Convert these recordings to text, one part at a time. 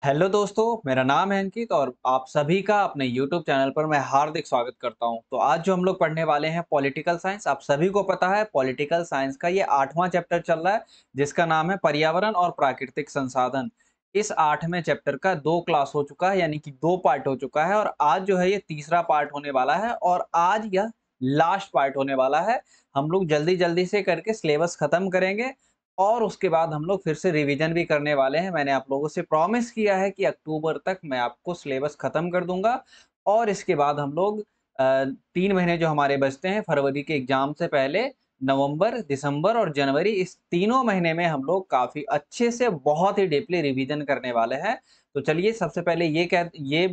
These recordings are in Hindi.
हेलो दोस्तों, मेरा नाम है अंकित और आप सभी का अपने यूट्यूब चैनल पर मैं हार्दिक स्वागत करता हूं। तो आज जो हम लोग पढ़ने वाले हैं पॉलिटिकल साइंस, आप सभी को पता है पॉलिटिकल साइंस का ये 8वां चैप्टर चल रहा है जिसका नाम है पर्यावरण और प्राकृतिक संसाधन। इस 8वें चैप्टर का 2 क्लास हो चुका है, यानी कि 2 पार्ट हो चुका है और आज जो है ये तीसरा पार्ट होने वाला है और आज यह लास्ट पार्ट होने वाला है। हम लोग जल्दी-जल्दी से करके सिलेबस खत्म करेंगे और उसके बाद हम लोग फिर से रिवीजन भी करने वाले हैं। मैंने आप लोगों से प्रॉमिस किया है कि अक्टूबर तक मैं आपको सिलेबस खत्म कर दूँगा और इसके बाद हम लोग 3 महीने जो हमारे बचते हैं फरवरी के एग्ज़ाम से पहले नवंबर, दिसंबर और जनवरी, इस तीनों महीने में हम लोग काफ़ी अच्छे से बहुत ही डीपली रिवीजन करने वाले हैं। तो चलिए सबसे पहले ये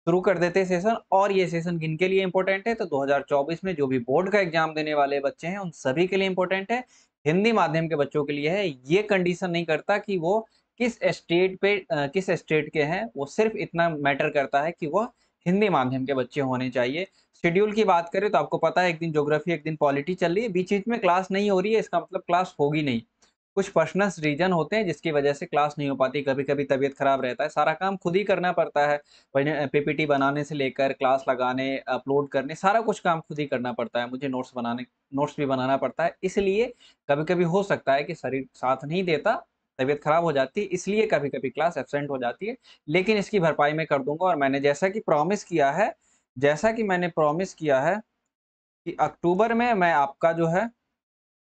शुरू कर देते हैं सेशन। और ये सेशन किनके लिए इम्पोर्टेंट है तो 2024 में जो भी बोर्ड का एग्जाम देने वाले बच्चे हैं उन सभी के लिए इम्पोर्टेंट है। हिंदी माध्यम के बच्चों के लिए है। ये कंडीशन नहीं करता कि वो किस स्टेट के हैं, वो सिर्फ इतना मैटर करता है कि वो हिंदी माध्यम के बच्चे होने चाहिए। शेड्यूल की बात करें तो आपको पता है एक दिन ज्योग्राफी एक दिन पॉलिटी चल रही है, बीच-बीच में क्लास नहीं हो रही है, इसका मतलब क्लास होगी नहीं। कुछ पर्सनल रीज़न होते हैं जिसकी वजह से क्लास नहीं हो पाती, कभी-कभी तबीयत खराब रहता है, सारा काम खुद ही करना पड़ता है। पीपीटी बनाने से लेकर क्लास लगाने, अपलोड करने, सारा कुछ काम खुद ही करना पड़ता है। मुझे नोट्स भी बनाना पड़ता है। इसलिए कभी-कभी हो सकता है कि शरीर साथ नहीं देता, तबीयत खराब हो जाती है, इसलिए कभी-कभी क्लास एब्सेंट हो जाती है। लेकिन इसकी भरपाई मैं कर दूँगा और मैंने जैसा कि मैंने प्रॉमिस किया है कि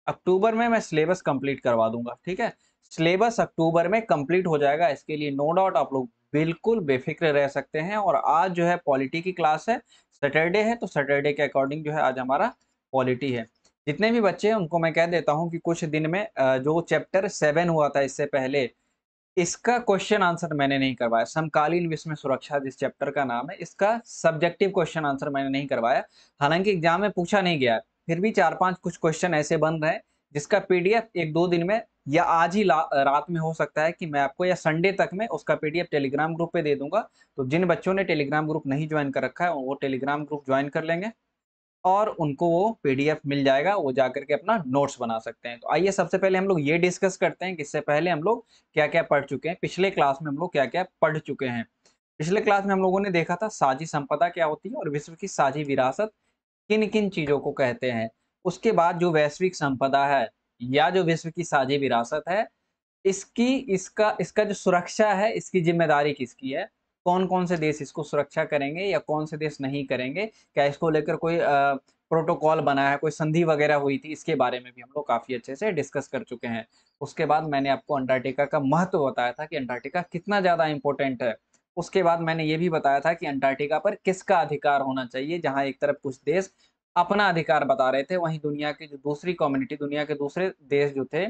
अक्टूबर में मैं सिलेबस कंप्लीट करवा दूँगा, ठीक है? सिलेबस अक्टूबर में कंप्लीट हो जाएगा, इसके लिए नो डाउट आप लोग बिल्कुल बेफ़िक्र रह सकते हैं। और आज जो है पॉलिटी की क्लास है, सैटरडे है, तो सैटरडे के अकॉर्डिंग जो है आज हमारा पॉलिटी है। जितने भी बच्चे हैं उनको मैं कह देता हूँ कि कुछ दिन में जो चैप्टर 7 हुआ था इससे पहले, इसका क्वेश्चन आंसर मैंने नहीं करवाया। समकालीन विश्व में सुरक्षा जिस चैप्टर का नाम है, इसका सब्जेक्टिव क्वेश्चन आंसर मैंने नहीं करवाया। हालाँकि एग्ज़ाम में पूछा नहीं गया है, फिर भी 4-5 कुछ क्वेश्चन ऐसे बन रहे हैं, जिसका पीडीएफ 1-2 दिन में या आज ही रात में हो सकता है कि मैं आपको, या संडे तक में उसका पीडीएफ टेलीग्राम ग्रुप पे दे दूँगा। तो जिन बच्चों ने टेलीग्राम ग्रुप नहीं जॉइन कर रखा है, वो टेलीग्राम ग्रुप जॉइन कर लेंगे और उनको वो पीडीएफ मिल जाएगा, वो जाकर के अपना नोट्स बना सकते हैं। तो आइए सबसे पहले हम लोग ये डिस्कस करते हैं कि इससे पहले हम लोग क्या-क्या पढ़ चुके हैं, पिछले क्लास में हम लोग क्या-क्या पढ़ चुके हैं। पिछले क्लास में हम लोगों ने देखा था साझी संपदा क्या होती है और विश्व की साझी विरासत किन-किन चीज़ों को कहते हैं। उसके बाद जो वैश्विक संपदा है या जो विश्व की साझी विरासत है, इसकी इसका इसका जो सुरक्षा है, इसकी ज़िम्मेदारी किसकी है? कौन-कौन से देश इसको सुरक्षा करेंगे या कौन से देश नहीं करेंगे? क्या इसको लेकर कोई प्रोटोकॉल बना है, कोई संधि वगैरह हुई थी? इसके बारे में भी हम लोग काफ़ी अच्छे से डिस्कस कर चुके हैं। उसके बाद मैंने आपको अंटार्कटिका का महत्व बताया था कि अंटार्कटिका कितना ज़्यादा इम्पोर्टेंट है। उसके बाद मैंने ये भी बताया था कि अंटार्कटिका पर किसका अधिकार होना चाहिए, जहाँ एक तरफ कुछ देश अपना अधिकार बता रहे थे, वहीं दुनिया की जो दूसरी कम्युनिटी, दुनिया के दूसरे देश जो थे,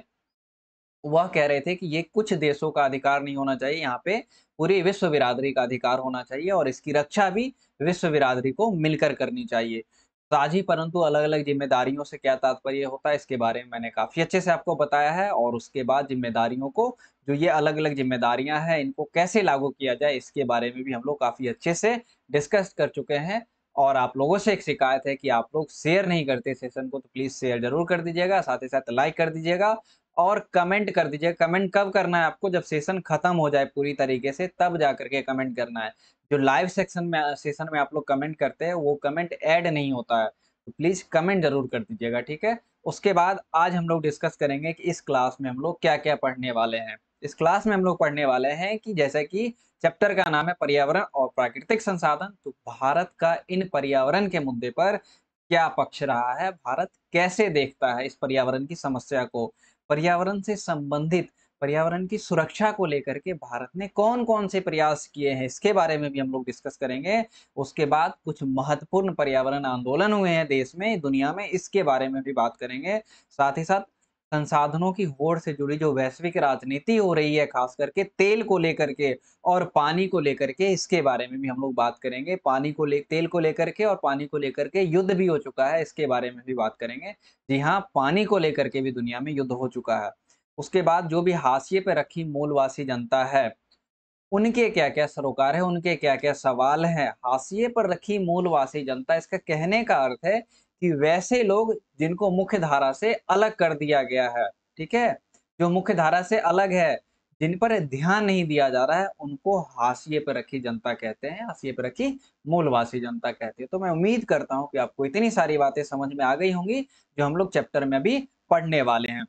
वह कह रहे थे कि ये कुछ देशों का अधिकार नहीं होना चाहिए, यहाँ पे पूरी विश्व बिरादरी का अधिकार होना चाहिए और इसकी रक्षा भी विश्व बिरादरी को मिलकर करनी चाहिए। साझी परंतु अलग-अलग ज़िम्मेदारियों से क्या तात्पर्य होता है, इसके बारे में मैंने काफ़ी अच्छे से आपको बताया है और उसके बाद ज़िम्मेदारियों को, जो ये अलग-अलग ज़िम्मेदारियाँ हैं, इनको कैसे लागू किया जाए, इसके बारे में भी हम लोग काफ़ी अच्छे से डिस्कस कर चुके हैं। और आप लोगों से एक शिकायत है कि आप लोग शेयर नहीं करते सेशन को, तो प्लीज़ शेयर ज़रूर कर दीजिएगा, साथ ही साथ लाइक कर दीजिएगा और कमेंट कर दीजिए। कमेंट कब करना है आपको? जब सेशन खत्म हो जाए पूरी तरीके से, तब जाकर के कमेंट करना है। जो लाइव सेशन में आप लोग कमेंट करते हैं, वो कमेंट ऐड नहीं होता है। तो प्लीज़ कमेंट ज़रूर कर दीजिएगा, ठीक है? उसके बाद आज हम लोग डिस्कस करेंगे कि इस क्लास में हम लोग क्या-क्या पढ़ने वाले हैं। इस क्लास में हम लोग पढ़ने वाले हैं कि जैसे कि चैप्टर का नाम है पर्यावरण और प्राकृतिक संसाधन, तो भारत का इन पर्यावरण के मुद्दे पर क्या पक्ष रहा है? भारत कैसे देखता है इस पर्यावरण की समस्या को? पर्यावरण से संबंधित, पर्यावरण की सुरक्षा को लेकर के भारत ने कौन-कौन से प्रयास किए हैं, इसके बारे में भी हम लोग डिस्कस करेंगे। उसके बाद कुछ महत्वपूर्ण पर्यावरण आंदोलन हुए हैं देश में, दुनिया में, इसके बारे में भी बात करेंगे। साथ ही साथ संसाधनों की होड़ से जुड़ी जो वैश्विक राजनीति हो रही है, खास करके तेल को लेकर के और पानी को लेकर के, इसके बारे में भी हम लोग बात करेंगे। तेल को लेकर के और पानी को लेकर के युद्ध भी हो चुका है, इसके बारे में भी बात करेंगे। जी हाँ, पानी को लेकर के भी दुनिया में युद्ध हो चुका है। उसके बाद जो भी हाशिए पे रखी मूलवासी जनता है, उनके क्या-क्या सरोकार हैं, उनके क्या-क्या सवाल हैं। हाशिए पर रखी मूलवासी जनता, इसका कहने का अर्थ है कि वैसे लोग जिनको मुख्य धारा से अलग कर दिया गया है, ठीक है? जो मुख्य धारा से अलग है, जिन पर ध्यान नहीं दिया जा रहा है उनको हाशिए पर रखी जनता कहते हैं, हाशिए पर रखी मूलवासी जनता कहते हैं। तो मैं उम्मीद करता हूँ कि आपको इतनी सारी बातें समझ में आ गई होंगी जो हम लोग चैप्टर में अभी पढ़ने वाले हैं।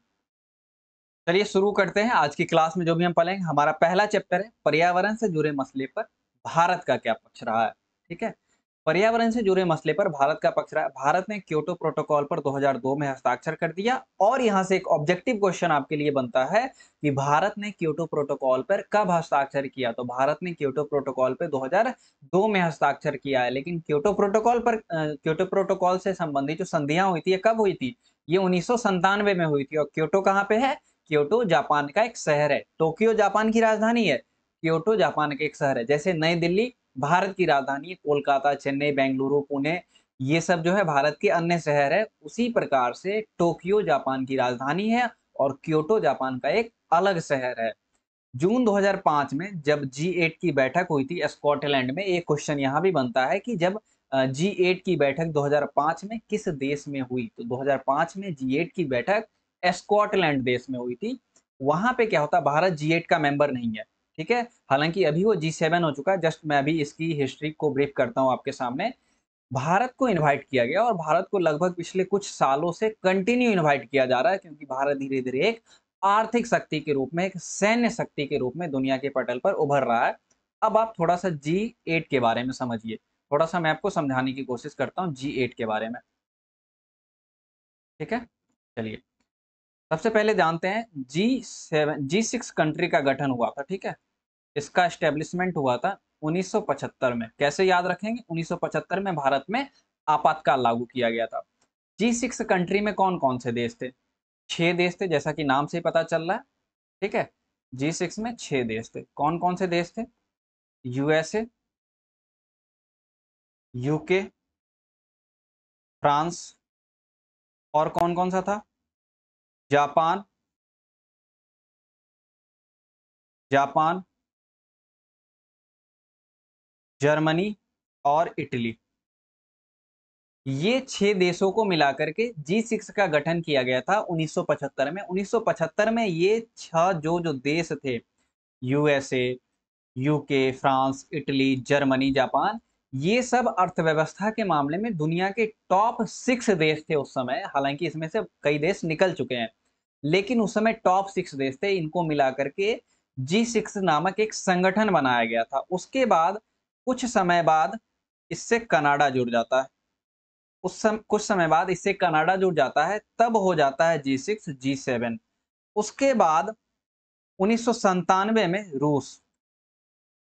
चलिए शुरू करते हैं आज की क्लास में जो भी हम पढ़ेंगे। हमारा पहला चैप्टर है पर्यावरण से जुड़े मसले पर भारत का क्या पक्ष रहा है। ठीक है, पर्यावरण से जुड़े मसले पर भारत का पक्ष रहा है। भारत ने क्योटो प्रोटोकॉल पर 2002 में हस्ताक्षर कर दिया और यहाँ से एक ऑब्जेक्टिव क्वेश्चन आपके लिए बनता है कि भारत ने क्योटो प्रोटोकॉल पर कब हस्ताक्षर किया। तो भारत ने क्योटो प्रोटोकॉल पर 2002 में हस्ताक्षर किया है, लेकिन क्योटो प्रोटोकॉल पर क्योटो प्रोटोकॉल से संबंधित जो संधियां हुई थी ये कब हुई थी, ये 1997 में हुई थी। और क्योटो कहाँ पे है, क्योटो जापान का एक शहर है। टोक्यो जापान की राजधानी है, क्योटो जापान का एक शहर है। जैसे नई दिल्ली भारत की राजधानी है, कोलकाता, चेन्नई, बेंगलुरु, पुणे, ये सब जो है भारत के अन्य शहर है। उसी प्रकार से टोक्यो जापान की राजधानी है और क्योटो जापान का एक अलग शहर है। जून 2005 में जब G8 की बैठक हुई थी स्कॉटलैंड में, एक क्वेश्चन यहाँ भी बनता है कि जब G8 की बैठक 2005 में किस देश में हुई। तो 2005 में G8 की बैठक स्कॉटलैंड देश में हुई थी। वहां पे क्या होता, भारत G8 का मेंबर नहीं है, ठीक है, हालांकि अभी वो G7 हो चुका है। जस्ट मैं अभी इसकी हिस्ट्री को ब्रीफ करता हूँ आपके सामने। भारत को इनवाइट किया गया और भारत को लगभग पिछले कुछ सालों से कंटिन्यू इनवाइट किया जा रहा है, क्योंकि भारत धीरे धीरे एक आर्थिक शक्ति के रूप में, एक सैन्य शक्ति के रूप में दुनिया के पटल पर उभर रहा है। अब आप थोड़ा सा G8 के बारे में समझिए, थोड़ा सा मैं आपको समझाने की कोशिश करता हूँ G8 के बारे में। ठीक है, चलिए सबसे पहले जानते हैं G6 कंट्री का गठन हुआ था। ठीक है, इसका एस्टेब्लिशमेंट हुआ था 1975 में। कैसे याद रखेंगे, 1975 में भारत में आपातकाल लागू किया गया था। G6 कंट्री में कौन कौन से देश थे, 6 देश थे, जैसा कि नाम से ही पता चल रहा है। ठीक है, G6 में 6 देश थे। कौन कौन से देश थे, यूएसए, यूके, फ्रांस, और कौन कौन सा था, जापान, जापान, जर्मनी और इटली। ये 6 देशों को मिलाकर के G6 का गठन किया गया था 1975 में। 1975 में ये 6 जो देश थे, USA, UK, France, Italy, Germany, Japan, ये सब अर्थव्यवस्था के मामले में दुनिया के टॉप 6 देश थे उस समय। हालांकि इसमें से कई देश निकल चुके हैं, लेकिन उस समय टॉप 6 देश थे। इनको मिलाकर के G6 नामक एक संगठन बनाया गया था। उसके बाद कुछ समय बाद इससे कनाडा जुड़ जाता है। कुछ समय बाद इससे कनाडा जुड़ जाता है, तब हो जाता है G6 G7। उसके बाद 1997 में रूस,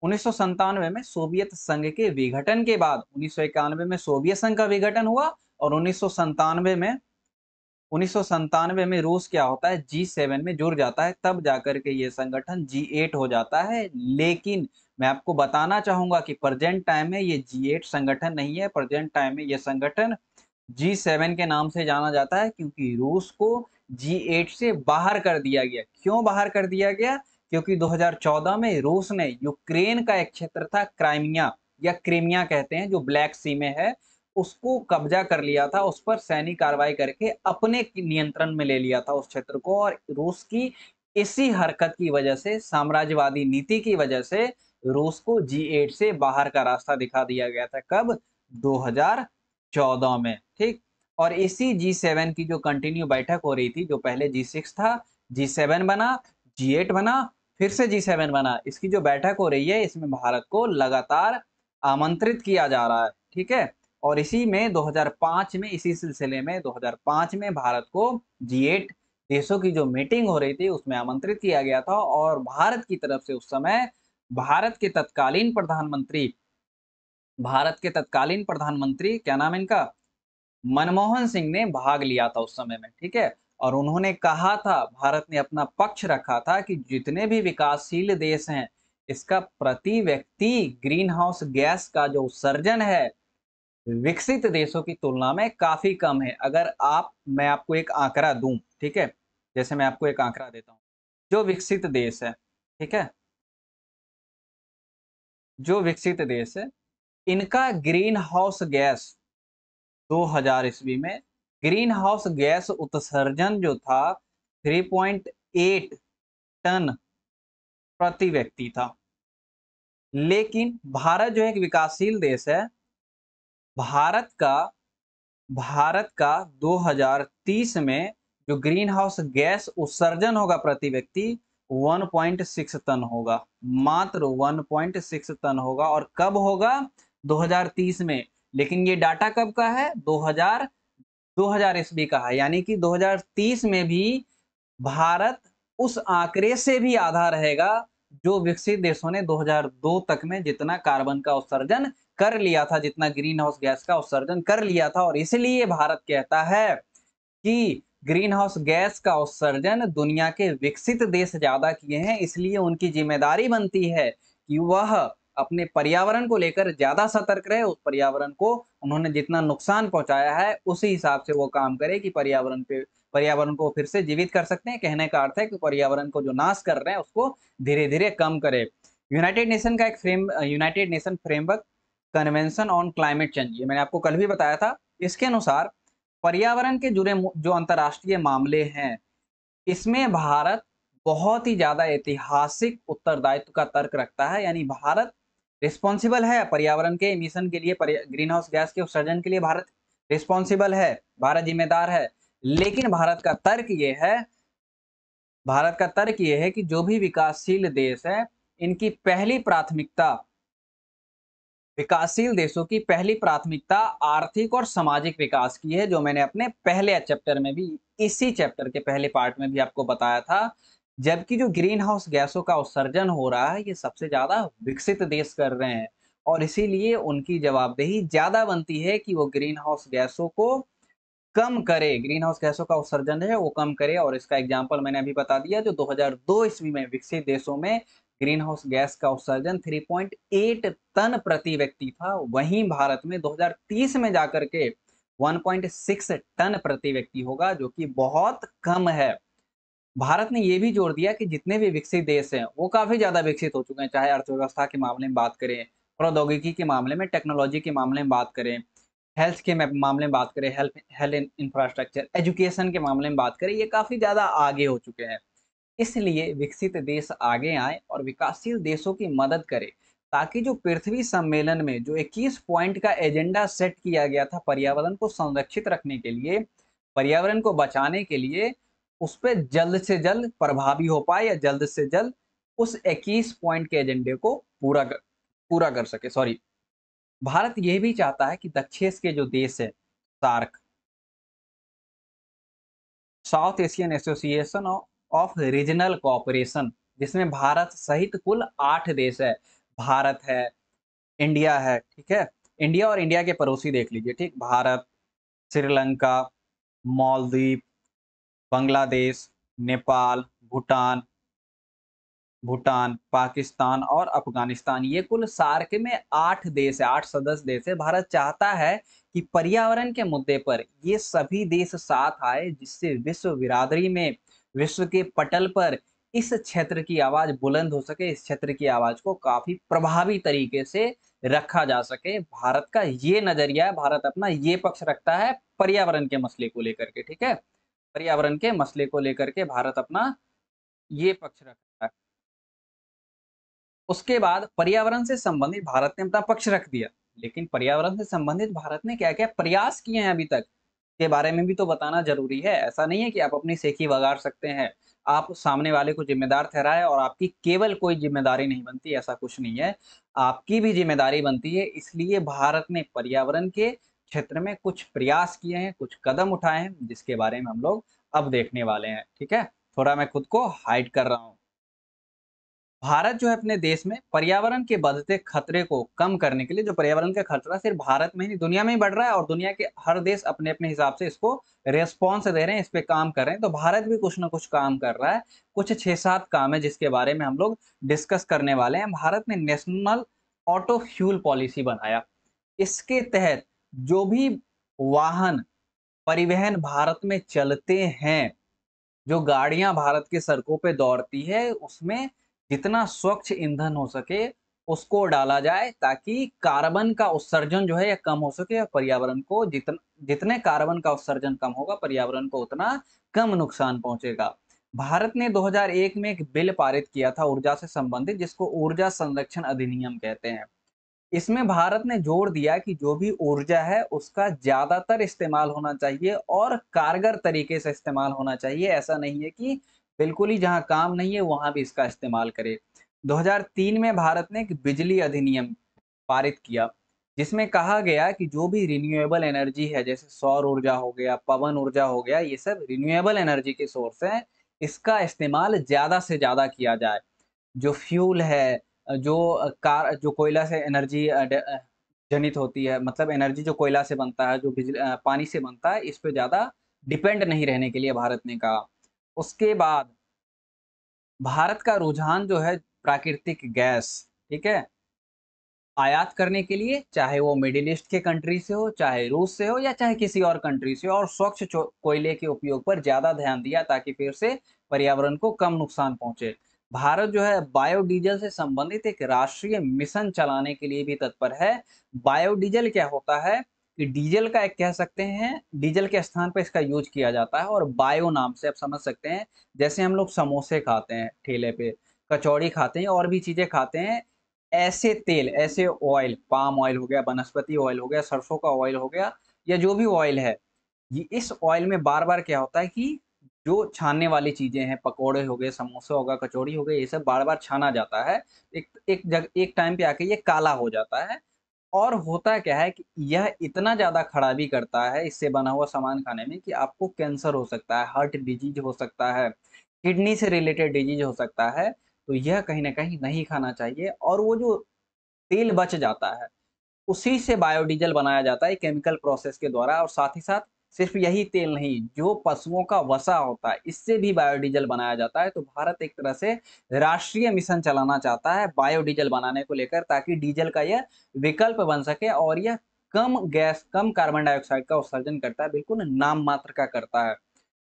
1997 में सोवियत संघ के विघटन के बाद 1991 में सोवियत संघ का विघटन हुआ और 1997 में रूस क्या होता है, G7 में जुड़ जाता है। तब जाकर के ये संगठन G8 हो जाता है। लेकिन मैं आपको बताना चाहूंगा कि प्रेजेंट टाइम में ये G8 संगठन नहीं है। प्रेजेंट टाइम में ये संगठन G7 के नाम से जाना जाता है, क्योंकि रूस को G8 से बाहर कर दिया गया। क्यों बाहर कर दिया गया, क्योंकि 2014 में रूस ने यूक्रेन का एक क्षेत्र था क्राइमिया, या क्रीमिया कहते हैं, जो ब्लैक सी में है, उसको कब्जा कर लिया था। उस पर सैनिक कार्रवाई करके अपने नियंत्रण में ले लिया था उस क्षेत्र को। और रूस की इसी हरकत की वजह से, साम्राज्यवादी नीति की वजह से, रूस को G8 से बाहर का रास्ता दिखा दिया गया था। कब, 2014 में। ठीक, और इसी G7 की जो कंटिन्यू बैठक हो रही थी, जो पहले G6 था, G7 बना, G8 बना, फिर से G7 बना, इसकी जो बैठक हो रही है इसमें भारत को लगातार आमंत्रित किया जा रहा है। ठीक है, और इसी में 2005 में, इसी सिलसिले में 2005 में भारत को G8 देशों की जो मीटिंग हो रही थी उसमें आमंत्रित किया गया था। और भारत की तरफ से उस समय भारत के तत्कालीन प्रधानमंत्री, क्या नाम है इनका, मनमोहन सिंह ने भाग लिया था उस समय में। ठीक है, और उन्होंने कहा था, भारत ने अपना पक्ष रखा था कि जितने भी विकासशील देश हैं, इसका प्रति व्यक्ति ग्रीन हाउस गैस का जो उत्सर्जन है विकसित देशों की तुलना में काफी कम है। अगर मैं आपको एक आंकड़ा दूं, ठीक है, जैसे मैं आपको एक आंकड़ा देता हूं, जो विकसित देश है, ठीक है, जो विकसित देश है, इनका ग्रीन हाउस गैस 2000 ईस्वी में ग्रीन हाउस गैस उत्सर्जन जो था 3.8 टन प्रति व्यक्ति था। लेकिन भारत जो एक विकासशील देश है, भारत का भारत का 2030 में जो ग्रीन हाउस गैस उत्सर्जन होगा प्रति व्यक्ति 1.6 टन होगा, मात्र 1.6 टन होगा। और कब होगा? 2030 में। लेकिन ये डाटा कब का है? 2000 ईस्वी का है, यानी कि 2030 में भी भारत उस आंकड़े से भी आधा रहेगा जो विकसित देशों ने 2002 तक में जितना कार्बन का उत्सर्जन कर लिया था, जितना ग्रीन हाउस गैस का उत्सर्जन कर लिया था। और इसलिए भारत कहता है कि ग्रीन हाउस गैस का उत्सर्जन दुनिया के विकसित देश ज्यादा किए हैं, इसलिए उनकी जिम्मेदारी बनती है कि वह अपने पर्यावरण को लेकर ज्यादा सतर्क रहे। उस पर्यावरण को उन्होंने जितना नुकसान पहुंचाया है उसी हिसाब से वो काम करे कि पर्यावरण को फिर से जीवित कर सकते हैं। कहने का अर्थ है कि पर्यावरण को जो नाश कर रहे हैं उसको धीरे धीरे कम करे। United nation framework convention on climate change, ये मैंने आपको कल भी बताया था। इसके अनुसार पर्यावरण के जुड़े जो अंतर्राष्ट्रीय मामले हैं, इसमें भारत बहुत ही ज्यादा ऐतिहासिक उत्तरदायित्व का तर्क रखता है। यानी भारत रिस्पॉन्सिबल है पर्यावरण के इमिशन के लिए, ग्रीन हाउस गैस के उत्सर्जन के लिए भारत रिस्पॉन्सिबल है, भारत जिम्मेदार है। लेकिन भारत का तर्क ये है कि जो भी विकासशील देश है, इनकी पहली प्राथमिकता, विकासशील देशों की पहली प्राथमिकता आर्थिक और सामाजिक विकास की है, जो मैंने अपने पहले चैप्टर में भी, इसी चैप्टर के पहले पार्ट में भी आपको बताया था। जबकि जो ग्रीन हाउस गैसों का उत्सर्जन हो रहा है, ये सबसे ज्यादा विकसित देश कर रहे हैं, और इसीलिए उनकी जवाबदेही ज्यादा बनती है कि वो ग्रीन हाउस गैसों को कम करे, ग्रीन हाउस गैसों का उत्सर्जन है वो कम करे। और इसका एग्जाम्पल मैंने अभी बता दिया, जो 2002 ईस्वी में विकसित देशों में ग्रीन हाउस गैस का उत्सर्जन 3.8 टन प्रति व्यक्ति था, वहीं भारत में 2030 में जाकर के 1.6 टन प्रति व्यक्ति होगा, जो कि बहुत कम है। भारत ने यह भी जोड़ दिया कि जितने भी विकसित देश हैं वो काफी ज्यादा विकसित हो चुके हैं, चाहे अर्थव्यवस्था के मामले में बात करें, प्रौद्योगिकी के मामले में, टेक्नोलॉजी के मामले में बात करें, हेल्थ के मामले में बात करें, हेल्थ इंफ्रास्ट्रक्चर, एजुकेशन के मामले में बात करें, ये काफी ज्यादा आगे हो चुके हैं। इसलिए विकसित देश आगे आए और विकासशील देशों की मदद करें, ताकि जो पृथ्वी सम्मेलन में जो 21 पॉइंट का एजेंडा सेट किया गया था पर्यावरण को संरक्षित रखने के लिए, पर्यावरण को बचाने के लिए, उस पर जल्द से जल्द प्रभावी हो पाए, या जल्द से जल्द उस 21 पॉइंट के एजेंडे को पूरा कर सके। सॉरी, भारत यह भी चाहता है कि दक्षिण के जो देश है, SAARC, South Asian Association of Regional Cooperation, जिसमें भारत सहित कुल 8 देश है। भारत है, इंडिया है, ठीक है, इंडिया और इंडिया के पड़ोसी देख लीजिए, ठीक, भारत, श्रीलंका, मालदीव, बांग्लादेश, नेपाल, भूटान, पाकिस्तान और अफगानिस्तान, ये कुल सार्क में 8 देश है, 8 सदस्य देश है। भारत चाहता है कि पर्यावरण के मुद्दे पर ये सभी देश साथ आए, जिससे विश्व बिरादरी में, विश्व के पटल पर इस क्षेत्र की आवाज बुलंद हो सके, इस क्षेत्र की आवाज को काफी प्रभावी तरीके से रखा जा सके। भारत का ये नजरिया है, भारत अपना ये पक्ष रखता है पर्यावरण के मसले को लेकर के, ठीक है, पर्यावरण के मसले को लेकर के भारत अपना ये पक्ष रखता है। उसके बाद पर्यावरण से संबंधित भारत ने अपना पक्ष रख दिया, लेकिन पर्यावरण से संबंधित भारत ने क्या क्या प्रयास किए हैं अभी तक के बारे में भी तो बताना जरूरी है। ऐसा नहीं है कि आप अपनी सेखी वगाड़ सकते हैं, आप सामने वाले को जिम्मेदार ठहराए और आपकी केवल कोई जिम्मेदारी नहीं बनती, ऐसा कुछ नहीं है, आपकी भी जिम्मेदारी बनती है। इसलिए भारत ने पर्यावरण के क्षेत्र में कुछ प्रयास किए हैं, कुछ कदम उठाए हैं, जिसके बारे में हम लोग अब देखने वाले हैं, ठीक है। थोड़ा मैं खुद को हाइड कर रहा हूँ। भारत जो है अपने देश में पर्यावरण के बढ़ते खतरे को कम करने के लिए, जो पर्यावरण का खतरा सिर्फ भारत में ही नहीं दुनिया में ही बढ़ रहा है, और दुनिया के हर देश अपने अपने हिसाब से इसको रेस्पॉन्स दे रहे हैं, इस पे काम कर रहे हैं, तो भारत भी कुछ ना कुछ काम कर रहा है। कुछ 6-7 काम है जिसके बारे में हम लोग डिस्कस करने वाले हैं। भारत ने नेशनल ऑटो फ्यूल पॉलिसी बनाया, इसके तहत जो भी वाहन परिवहन भारत में चलते हैं, जो गाड़ियां भारत की सड़कों पे दौड़ती है, उसमें जितना स्वच्छ ईंधन हो सके उसको डाला जाए, ताकि कार्बन का उत्सर्जन जो है यह कम हो सके, और पर्यावरण को जितने कार्बन का उत्सर्जन कम होगा, पर्यावरण को उतना कम नुकसान पहुंचेगा। भारत ने 2001 में एक बिल पारित किया था ऊर्जा से संबंधित, जिसको ऊर्जा संरक्षण अधिनियम कहते हैं। इसमें भारत ने जोर दिया कि जो भी ऊर्जा है उसका ज्यादातर इस्तेमाल होना चाहिए और कारगर तरीके से इस्तेमाल होना चाहिए। ऐसा नहीं है कि बिल्कुल ही जहां काम नहीं है वहां भी इसका इस्तेमाल करे। 2003 में भारत ने एक बिजली अधिनियम पारित किया, जिसमें कहा गया कि जो भी रिन्यूएबल एनर्जी है, जैसे सौर ऊर्जा हो गया, पवन ऊर्जा हो गया, ये सब रिन्यूएबल एनर्जी के सोर्स हैं, इसका इस्तेमाल ज्यादा से ज्यादा किया जाए। जो फ्यूल है, जो कोयला से एनर्जी जनित होती है, मतलब एनर्जी जो कोयला से बनता है, जो पानी से बनता है, इस पे ज़्यादा डिपेंड नहीं रहने के लिए भारत ने कहा। उसके बाद भारत का रुझान जो है प्राकृतिक गैस, ठीक है? आयात करने के लिए, चाहे वो मिडिल ईस्ट के कंट्री से हो, चाहे रूस से हो या चाहे किसी और कंट्री से हो, और स्वच्छ कोयले के उपयोग पर ज्यादा ध्यान दिया ताकि फिर से पर्यावरण को कम नुकसान पहुंचे। भारत जो है बायोडीजल से संबंधित एक राष्ट्रीय मिशन चलाने के लिए भी तत्पर है। बायोडीजल क्या होता है कि डीजल का एक कह सकते हैं, डीजल के स्थान पर इसका यूज किया जाता है, और बायो नाम से आप समझ सकते हैं। जैसे हम लोग समोसे खाते हैं ठेले पे, कचौड़ी खाते हैं और भी चीजें खाते हैं, ऐसे तेल, ऐसे ऑयल, पाम ऑयल हो गया, वनस्पति ऑयल हो गया, सरसों का ऑयल हो गया, या जो भी ऑयल है, ये इस ऑयल में बार-बार क्या होता है कि जो छानने वाली चीज़ें हैं, पकोड़े हो गए, समोसा होगा, कचौड़ी हो गई, ये सब बार-बार छाना जाता है। एक टाइम पे आके ये काला हो जाता है, और होता क्या है कि यह इतना ज़्यादा खराबी करता है इससे बना हुआ सामान खाने में कि आपको कैंसर हो सकता है, हार्ट डिजीज़ हो सकता है, किडनी से रिलेटेड डिजीज़ हो सकता है। तो यह कहीं न कहीं नहीं खाना चाहिए, और वो जो तेल बच जाता है, उसी से बायोडीज़ल बनाया जाता है केमिकल प्रोसेस के द्वारा, और साथ ही साथ सिर्फ़ यही तेल नहीं, जो पशुओं का वसा होता है, इससे भी बायोडीज़ल बनाया जाता है। तो भारत एक तरह से राष्ट्रीय मिशन चलाना चाहता है बायोडीज़ल बनाने को लेकर, ताकि डीज़ल का यह विकल्प बन सके, और यह कम कार्बन डाइऑक्साइड का उत्सर्जन करता है, बिल्कुल नाम मात्र का करता है।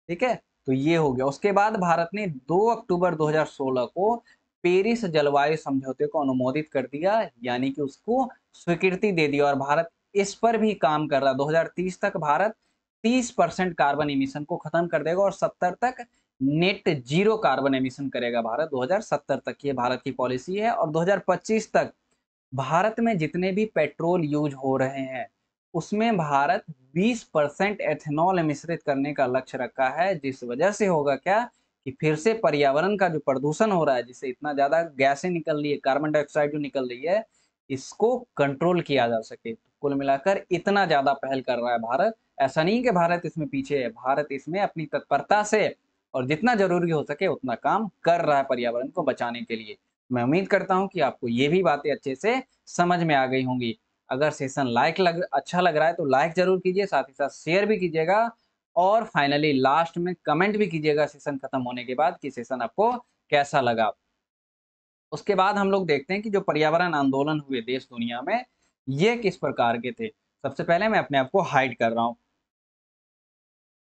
ठीक है? तो ये हो गया। उसके बाद भारत ने 2 अक्टूबर 2016 को पेरिस जलवायु समझौते को अनुमोदित कर दिया, यानी कि उसको स्वीकृति दे दी, और भारत इस पर भी काम कर रहा है। 2030 तक भारत 30% कार्बन एमिशन को खत्म कर देगा, और 70 तक नेट जीरो कार्बन एमिशन करेगा भारत। 2070 तक ये भारत की पॉलिसी है, और 2025 तक भारत में जितने भी पेट्रोल यूज हो रहे हैं, उसमें भारत 20% एथेनॉल मिश्रित करने का लक्ष्य रखा है, जिस वजह से होगा क्या कि फिर से पर्यावरण का जो प्रदूषण हो रहा है, जिससे इतना ज़्यादा गैसें निकल रही है, कार्बन डाइऑक्साइड जो निकल रही है, इसको कंट्रोल किया जा सके। तो कुल मिलाकर इतना ज़्यादा पहल कर रहा है भारत। ऐसा नहीं कि भारत इसमें पीछे है, भारत इसमें अपनी तत्परता से और जितना ज़रूरी हो सके उतना काम कर रहा है पर्यावरण को बचाने के लिए। मैं उम्मीद करता हूँ कि आपको ये भी बातें अच्छे से समझ में आ गई होंगी। अगर सेशन अच्छा लग रहा है तो लाइक ज़रूर कीजिए, साथ ही साथ शेयर भी कीजिएगा, और फाइनली लास्ट में कमेंट भी कीजिएगा सेशन खत्म होने के बाद कि सेशन आपको कैसा लगा। उसके बाद हम लोग देखते हैं कि जो पर्यावरण आंदोलन हुए देश दुनिया में, ये किस प्रकार के थे। सबसे पहले मैं अपने आप को हाइड कर रहा हूँ।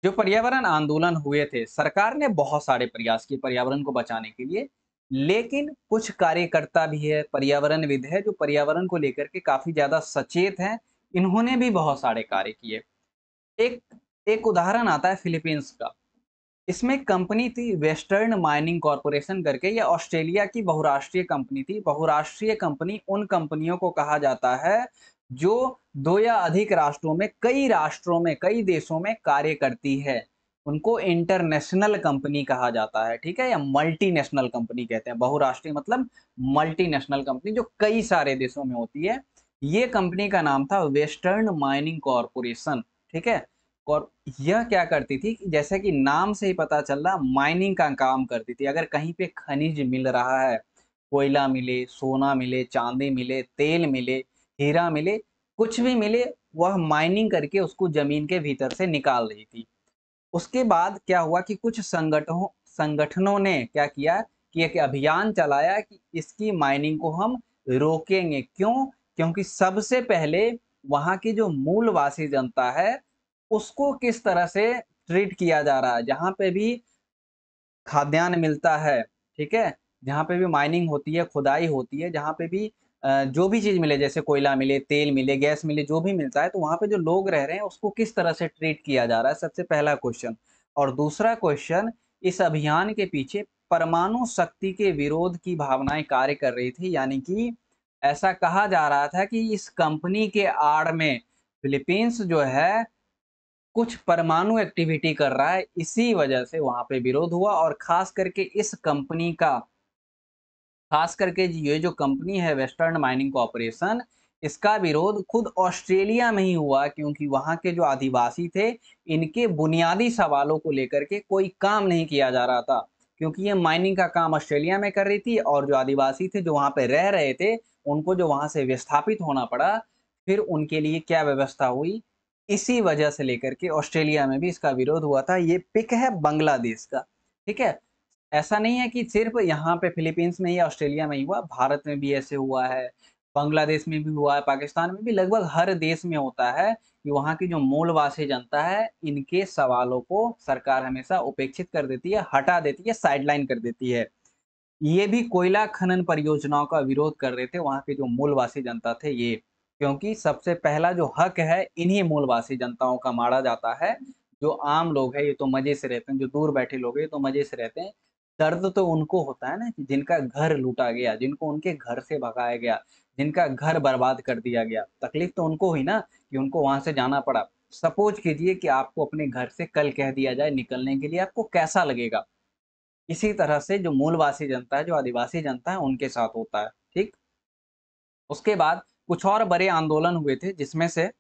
जो पर्यावरण आंदोलन हुए थे, सरकार ने बहुत सारे प्रयास किए पर्यावरण को बचाने के लिए, लेकिन कुछ कार्यकर्ता भी है, पर्यावरणविद है, जो पर्यावरण को लेकर के काफ़ी ज़्यादा सचेत हैं, इन्होंने भी बहुत सारे कार्य किए। एक एक उदाहरण आता है फिलीपींस का। इसमें एक कंपनी थी वेस्टर्न माइनिंग कॉर्पोरेशन करके, ये ऑस्ट्रेलिया की बहुराष्ट्रीय कंपनी थी। बहुराष्ट्रीय कंपनी उन कंपनियों को कहा जाता है जो 2 या अधिक राष्ट्रों में, कई देशों में कार्य करती है। उनको इंटरनेशनल कंपनी कहा जाता है, ठीक है? या मल्टीनेशनल कंपनी कहते हैं। बहुराष्ट्रीय मतलब मल्टीनेशनल कंपनी जो कई सारे देशों में होती है। ये कंपनी का नाम था वेस्टर्न माइनिंग कॉर्पोरेशन, ठीक है? और यह क्या करती थी कि जैसे कि नाम से ही पता चल रहा, माइनिंग का काम करती थी। अगर कहीं पे खनिज मिल रहा है, कोयला मिले, सोना मिले, चांदी मिले, तेल मिले, हीरा मिले, कुछ भी मिले, वह माइनिंग करके उसको जमीन के भीतर से निकाल रही थी। उसके बाद क्या हुआ कि कुछ संगठनों ने क्या किया कि एक अभियान चलाया कि इसकी माइनिंग को हम रोकेंगे। क्यों? क्योंकि सबसे पहले वहाँ की जो मूलवासी जनता है, उसको किस तरह से ट्रीट किया जा रहा है। जहाँ पे भी खाद्यान्न मिलता है, ठीक है? जहाँ पे भी माइनिंग होती है, खुदाई होती है, जहाँ पे भी जो भी चीज़ मिले, जैसे कोयला मिले, तेल मिले, गैस मिले, जो भी मिलता है, तो वहाँ पे जो लोग रह रहे हैं, उसको किस तरह से ट्रीट किया जा रहा है, सबसे पहला क्वेश्चन। और दूसरा क्वेश्चन इस अभियान के पीछे परमाणु शक्ति के विरोध की भावनाएं कार्य कर रही थी, यानी कि ऐसा कहा जा रहा था कि इस कंपनी के आड़ में फिलीपींस जो है कुछ परमाणु एक्टिविटी कर रहा है, इसी वजह से वहां पे विरोध हुआ। और खास करके इस कंपनी का, खास करके ये जो कंपनी है वेस्टर्न माइनिंग कॉरपोरेशन, इसका विरोध खुद ऑस्ट्रेलिया में ही हुआ, क्योंकि वहां के जो आदिवासी थे, इनके बुनियादी सवालों को लेकर के कोई काम नहीं किया जा रहा था, क्योंकि ये माइनिंग का काम ऑस्ट्रेलिया में कर रही थी और जो आदिवासी थे जो वहां पे रह रहे थे, उनको जो वहां से विस्थापित होना पड़ा, फिर उनके लिए क्या व्यवस्था हुई, इसी वजह से लेकर के ऑस्ट्रेलिया में भी इसका विरोध हुआ था। ये पिक है बांग्लादेश का, ठीक है। ऐसा नहीं है कि सिर्फ यहाँ पे फिलीपींस में या ऑस्ट्रेलिया में ही हुआ, भारत में भी ऐसे हुआ है, बांग्लादेश में भी हुआ है, पाकिस्तान में भी, लगभग हर देश में होता है कि वहाँ की जो मूलवासी जनता है, इनके सवालों को सरकार हमेशा उपेक्षित कर देती है, हटा देती है, साइडलाइन कर देती है। ये भी कोयला खनन परियोजनाओं का विरोध कर रहे थे वहाँ के जो मूलवासी जनता थे ये, क्योंकि सबसे पहला जो हक है इन्हीं मूलवासी जनताओं का मारा जाता है। जो आम लोग हैं ये तो मजे से रहते हैं, जो दूर बैठे लोग हैं ये तो मजे से रहते हैं। दर्द तो उनको होता है ना कि जिनका घर लूटा गया, जिनको उनके घर से भगाया गया, जिनका घर बर्बाद कर दिया गया, तकलीफ तो उनको हुई ना कि उनको वहां से जाना पड़ा। सपोज कीजिए कि आपको अपने घर से कल कह दिया जाए निकलने के लिए, आपको कैसा लगेगा। इसी तरह से जो मूलवासी जनता है, जो आदिवासी जनता है, उनके साथ होता है, ठीक। उसके बाद कुछ और बड़े आंदोलन हुए थे, जिसमें से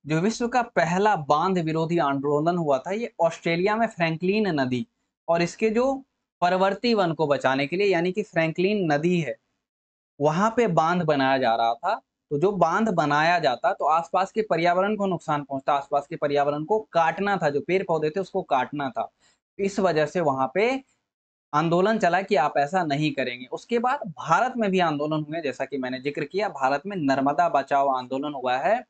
जो विश्व का पहला बांध विरोधी आंदोलन हुआ था, ये ऑस्ट्रेलिया में फ्रैंकलिन नदी और इसके जो परवर्ती वन को बचाने के लिए, यानी कि फ्रैंकलिन नदी है, वहां पे बांध बनाया जा रहा था। तो जो बांध बनाया जाता तो आसपास के पर्यावरण को नुकसान पहुंचता, आसपास के पर्यावरण को काटना था, जो पेड़ पौधे थे उसको काटना था। इस वजह से वहां पे आंदोलन चला कि आप ऐसा नहीं करेंगे। उसके बाद भारत में भी आंदोलन हुए, जैसा कि मैंने जिक्र किया, भारत में नर्मदा बचाओ आंदोलन हुआ है।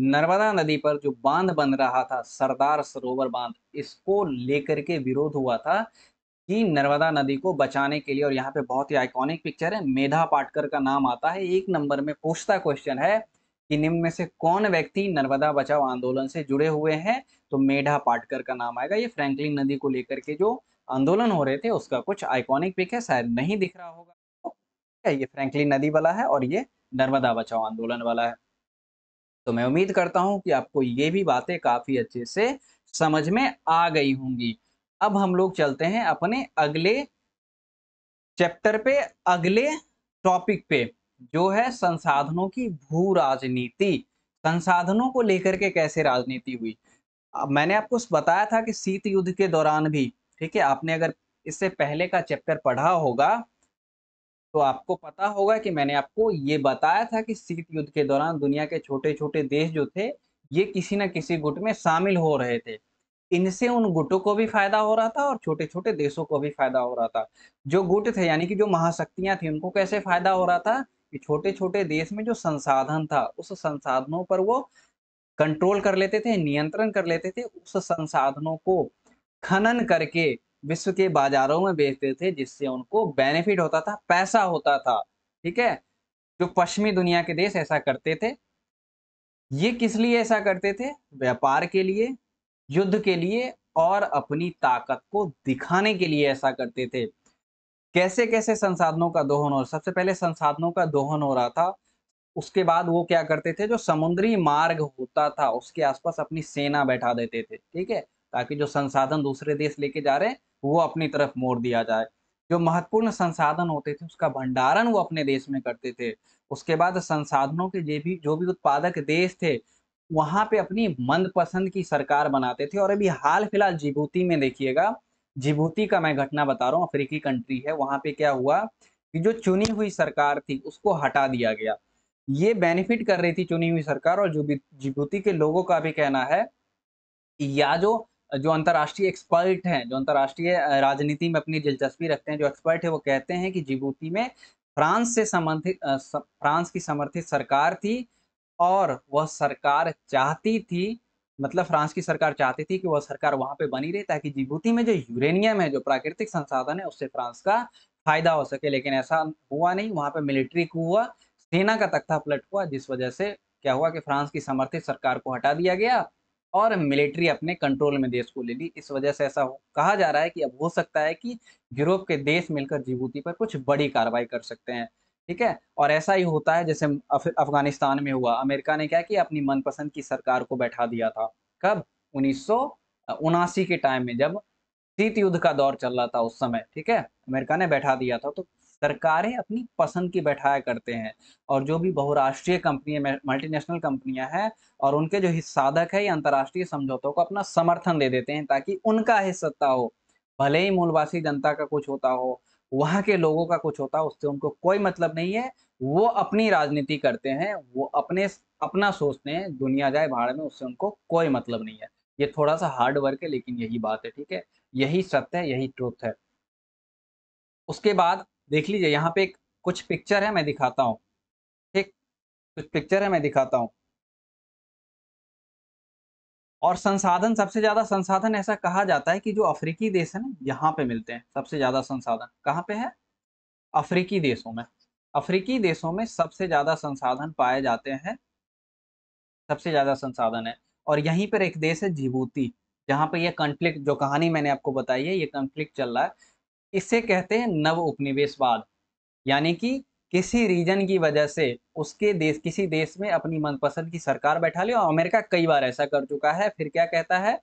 नर्मदा नदी पर जो बांध बन रहा था, सरदार सरोवर बांध, इसको लेकर के विरोध हुआ था कि नर्मदा नदी को बचाने के लिए। और यहाँ पे बहुत ही आइकॉनिक पिक्चर है, मेधा पाटकर का नाम आता है, एक नंबर में पूछता क्वेश्चन है कि निम्न में से कौन व्यक्ति नर्मदा बचाओ आंदोलन से जुड़े हुए हैं, तो मेधा पाटकर का नाम आएगा। ये फ्रैंकलिन नदी को लेकर के जो आंदोलन हो रहे थे उसका कुछ आइकॉनिक पिक है, शायद नहीं दिख रहा होगा आपको। ये फ्रैंकलिन नदी वाला है और ये नर्मदा बचाओ आंदोलन वाला है। तो मैं उम्मीद करता हूं कि आपको ये भी बातें काफी अच्छे से समझ में आ गई होंगी। अब हम लोग चलते हैं अपने अगले चैप्टर पे, अगले टॉपिक पे, जो है संसाधनों की भू राजनीति। संसाधनों को लेकर के कैसे राजनीति हुई। अब मैंने आपको बताया था कि शीत युद्ध के दौरान भी, ठीक है, आपने अगर इससे पहले का चैप्टर पढ़ा होगा तो आपको पता होगा कि मैंने आपको ये बताया था कि शीत युद्ध के दौरान दुनिया के छोटे-छोटे देश जो थे, ये किसी न किसी गुट में शामिल हो रहे थे। इनसे उन गुटों को भी फायदा हो रहा था और छोटे-छोटे देशों को भी फायदा हो रहा था। जो गुट थे यानी कि जो महाशक्तियाँ थी, उनको कैसे फायदा हो रहा था कि छोटे-छोटे देश में जो संसाधन था, उस संसाधनों पर वो कंट्रोल कर लेते थे, नियंत्रण कर लेते थे, उस संसाधनों को खनन करके विश्व के बाजारों में बेचते थे, जिससे उनको बेनिफिट होता था, पैसा होता था, ठीक है? जो पश्चिमी दुनिया के देश ऐसा करते थे। ये किस लिए ऐसा करते थे? व्यापार के लिए, युद्ध के लिए और अपनी ताकत को दिखाने के लिए ऐसा करते थे। कैसे-कैसे संसाधनों का दोहन हो, सबसे पहले संसाधनों का दोहन हो रहा था। उसके बाद वो क्या करते थे, जो समुद्री मार्ग होता था उसके आसपास अपनी सेना बैठा देते थे, ठीक है? ताकि जो संसाधन दूसरे देश लेके जा रहे हैं वो अपनी तरफ मोड़ दिया जाए। जो महत्वपूर्ण संसाधन होते थे उसका भंडारण वो अपने देश में करते थे। उसके बाद संसाधनों के जो भी उत्पादक देश थे, वहाँ पे अपनी मनपसंद की सरकार बनाते थे। और अभी हाल-फिलहाल जिबूती में देखिएगा, जिबूती का मैं घटना बता रहा हूँ, अफ्रीकी कंट्री है, वहाँ पे क्या हुआ कि जो चुनी हुई सरकार थी उसको हटा दिया गया। ये बेनिफिट कर रही थी चुनी हुई सरकार। और जो भी जिबूती के लोगों का भी कहना है कि या जो जो अंतर्राष्ट्रीय एक्सपर्ट हैं, जो अंतर्राष्ट्रीय राजनीति में अपनी दिलचस्पी रखते हैं, जो एक्सपर्ट है वो कहते हैं कि जिबूती में फ्रांस की समर्थित सरकार थी और वह सरकार चाहती थी, मतलब फ्रांस की सरकार चाहती थी कि वह सरकार वहाँ पे बनी रहे ताकि जिबूती में जो यूरेनियम है, जो प्राकृतिक संसाधन है, उससे फ्रांस का फ़ायदा हो सके। लेकिन ऐसा हुआ नहीं, वहाँ पे मिलिट्री कू हुआ, सेना का तख्ता पलट हुआ, जिस वजह से क्या हुआ कि फ्रांस की समर्थित सरकार को हटा दिया गया और मिलिट्री अपने कंट्रोल में देश को ले ली। इस वजह से ऐसा कहा जा रहा है कि अब हो सकता है कि यूरोप के देश मिलकर जिबूती पर कुछ बड़ी कार्रवाई कर सकते हैं, ठीक है? और ऐसा ही होता है जैसे अफ़गानिस्तान में हुआ। अमेरिका ने क्या किया, अपनी मनपसंद की सरकार को बैठा दिया था। कब? 1979 के टाइम में, जब शीत युद्ध का दौर चल रहा था उस समय, ठीक है? अमेरिका ने बैठा दिया था। तो सरकारें अपनी पसंद की बैठाया करते हैं, और जो भी बहुराष्ट्रीय कंपनी है, मल्टीनेशनल कंपनियां हैं, और उनके जो हिस्साधक है, ये अंतर्राष्ट्रीय समझौतों को अपना समर्थन दे देते हैं ताकि उनका हिस्सा हो। भले ही मूलवासी जनता का कुछ होता हो, वहाँ के लोगों का कुछ होता हो, उससे उनको कोई मतलब नहीं है। वो अपनी राजनीति करते हैं, वो अपना सोचते हैं, दुनिया जाए भाड़ में, उससे उनको कोई मतलब नहीं है। ये थोड़ा-सा हार्ड वर्क है, लेकिन यही बात है, ठीक है? यही सत्य है, यही ट्रुथ है। उसके बाद देख लीजिए, यहाँ पे एक कुछ पिक्चर है, मैं दिखाता हूँ, ठीक? कुछ पिक्चर है, मैं दिखाता हूँ। और संसाधन, सबसे ज़्यादा संसाधन ऐसा कहा जाता है कि जो अफ्रीकी देश है ना, यहाँ पे मिलते हैं सबसे ज़्यादा संसाधन। कहाँ पे है? अफ्रीकी देशों में। अफ्रीकी देशों में सबसे ज़्यादा संसाधन पाए जाते हैं, सबसे ज़्यादा संसाधन है। और यहीं पर एक देश है जिबूती, जहाँ पे ये कॉन्फ्लिक्ट, जो कहानी मैंने आपको बताई है, ये कॉन्फ्लिक्ट चल रहा है। इसे कहते हैं नव उपनिवेशवाद। यानी कि किसी रीजन की वजह से उसके देश, किसी देश में अपनी मनपसंद की सरकार बैठा ली, और अमेरिका कई बार ऐसा कर चुका है। फिर क्या कहता है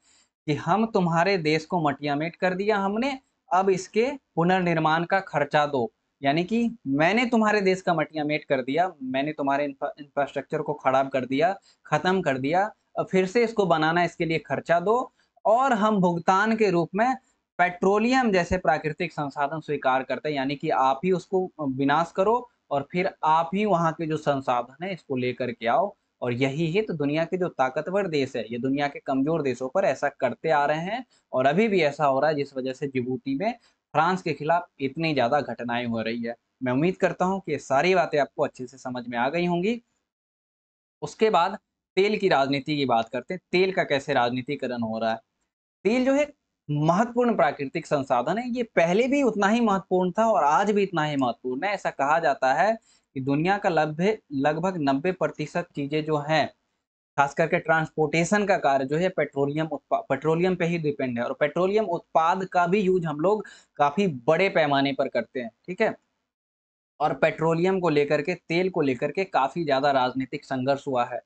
कि हम तुम्हारे देश को मटियामेट कर दिया हमने, अब इसके पुनर्निर्माण का खर्चा दो। यानी कि मैंने तुम्हारे देश का मटियामेट कर दिया, मैंने तुम्हारे इंफ्रास्ट्रक्चर को खराब कर दिया, खत्म कर दिया, अब फिर से इसको बनाना, इसके लिए खर्चा दो, और हम भुगतान के रूप में पेट्रोलियम जैसे प्राकृतिक संसाधन स्वीकार करते हैं। यानी कि आप ही उसको विनाश करो, और फिर आप ही वहाँ के जो संसाधन है इसको लेकर के आओ। और यही हित दुनिया के जो ताकतवर देश है, ये दुनिया के कमजोर देशों पर ऐसा करते आ रहे हैं, और अभी भी ऐसा हो रहा है, जिस वजह से जिबूती में फ्रांस के खिलाफ इतनी ज़्यादा घटनाएँ हो रही है। मैं उम्मीद करता हूँ कि ये सारी बातें आपको अच्छे से समझ में आ गई होंगी। उसके बाद तेल की राजनीति की बात करते हैं, तेल का कैसे राजनीतिकरण हो रहा है। तेल जो है महत्वपूर्ण प्राकृतिक संसाधन है, ये पहले भी उतना ही महत्वपूर्ण था और आज भी इतना ही महत्वपूर्ण है। ऐसा कहा जाता है कि दुनिया का लगभग 90% चीज़ें जो हैं, खास करके ट्रांसपोर्टेशन का कार्य जो है, पेट्रोलियम पे ही डिपेंड है, और पेट्रोलियम उत्पाद का भी यूज़ हम लोग काफ़ी बड़े पैमाने पर करते हैं, ठीक है? और पेट्रोलियम को लेकर के, तेल को लेकर के काफ़ी ज़्यादा राजनीतिक संघर्ष हुआ है।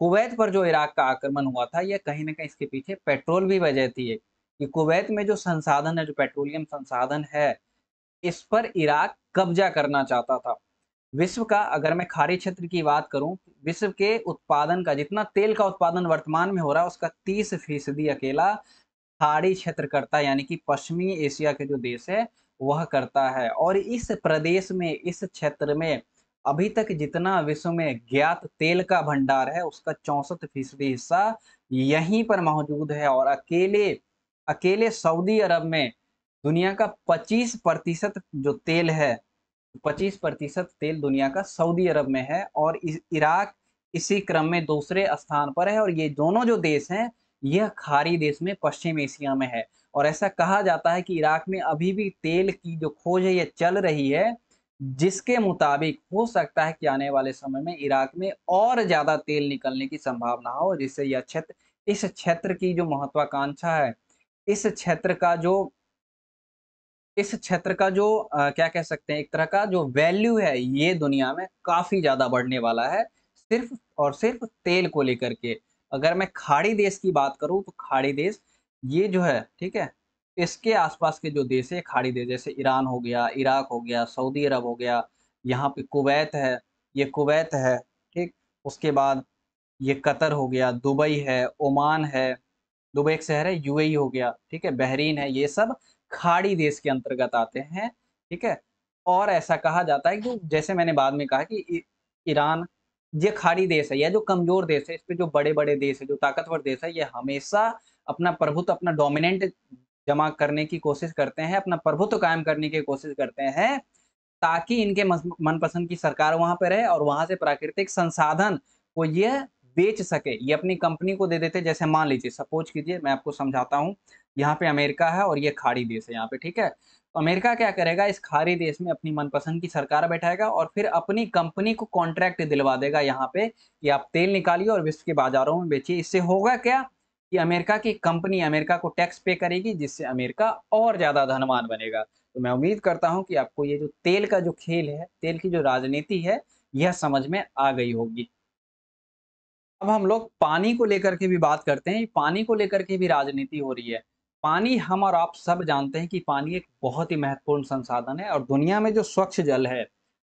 कुवैत पर जो इराक का आक्रमण हुआ था, ये कहीं न कहीं इसके पीछे पेट्रोल भी वजह थी एक, कि कुवैत में जो संसाधन है, जो पेट्रोलियम संसाधन है, इस पर इराक कब्ज़ा करना चाहता था। विश्व का, अगर मैं खाड़ी क्षेत्र की बात करूँ, विश्व के उत्पादन का, जितना तेल का उत्पादन वर्तमान में हो रहा है, उसका 30% अकेला खाड़ी क्षेत्र करता है, यानी कि पश्चिमी एशिया के जो देश है, वह करता है। और इस प्रदेश में, इस क्षेत्र में अभी तक जितना विश्व में ज्ञात तेल का भंडार है, उसका 64% हिस्सा यहीं पर मौजूद है। और अकेले अकेले सऊदी अरब में दुनिया का 25% जो तेल है, 25% तेल दुनिया का सऊदी अरब में है, और इराक इसी क्रम में दूसरे स्थान पर है। और ये दोनों जो देश हैं, यह खाड़ी देश में पश्चिम एशिया में है। और ऐसा कहा जाता है कि इराक में अभी भी तेल की जो खोज है, ये चल रही है, जिसके मुताबिक हो सकता है कि आने वाले समय में इराक में और ज़्यादा तेल निकलने की संभावना हो, जिससे यह क्षेत्र, इस क्षेत्र की जो महत्वाकांक्षा है, इस क्षेत्र का जो इस क्षेत्र का जो क्या कह सकते हैं, एक तरह का जो वैल्यू है, ये दुनिया में काफ़ी ज़्यादा बढ़ने वाला है, सिर्फ़ और सिर्फ़ तेल को लेकर के। अगर मैं खाड़ी देश की बात करूँ, तो खाड़ी देश ये जो है, ठीक है? इसके आस-पास के जो देश है, खाड़ी देश, जैसे ईरान हो गया, इराक हो गया, सऊदी अरब हो गया, यहाँ पे कुवैत है, ये कुवैत है, ठीक? उसके बाद ये कतर हो गया, दुबई है, ओमान है, दुबई एक शहर है, यूएई हो गया, ठीक है? बहरीन है, ये सब खाड़ी देश के अंतर्गत आते हैं, ठीक है? और ऐसा कहा जाता है कि जैसे मैंने बाद में कहा कि ईरान, ये खाड़ी देश है, या जो कमज़ोर देश है, इस पे जो बड़े-बड़े देश है, जो ताकतवर देश है, ये हमेशा अपना प्रभुत्व, अपना डोमिनेंट जमा करने की कोशिश करते हैं, अपना प्रभुत्व कायम करने की कोशिश करते हैं, ताकि इनके मनपसंद की सरकार वहाँ पे रहे, और वहाँ से प्राकृतिक संसाधन को ये बेच सके। ये अपनी कंपनी को दे देते, जैसे मान लीजिए, सपोज़ कीजिए, मैं आपको समझाता हूँ। यहाँ पे अमेरिका है और ये खाड़ी देश है यहाँ पे, ठीक है? तो अमेरिका क्या करेगा, इस खाड़ी देश में अपनी मनपसंद की सरकार बैठाएगा, और फिर अपनी कंपनी को कॉन्ट्रैक्ट दिलवा देगा यहाँ पे कि आप तेल निकालिए और विश्व के बाज़ारों में बेचिए। इससे होगा क्या, कि अमेरिका की कंपनी अमेरिका को टैक्स पे करेगी, जिससे अमेरिका और ज़्यादा धनवान बनेगा। तो मैं उम्मीद करता हूँ कि आपको ये जो तेल का जो खेल है, तेल की जो राजनीति है, यह समझ में आ गई होगी। अब हम लोग पानी को लेकर के भी बात करते हैं, पानी को लेकर के भी राजनीति हो रही है। पानी हम और आप सब जानते हैं कि पानी एक बहुत ही महत्वपूर्ण संसाधन है और दुनिया में जो स्वच्छ जल है,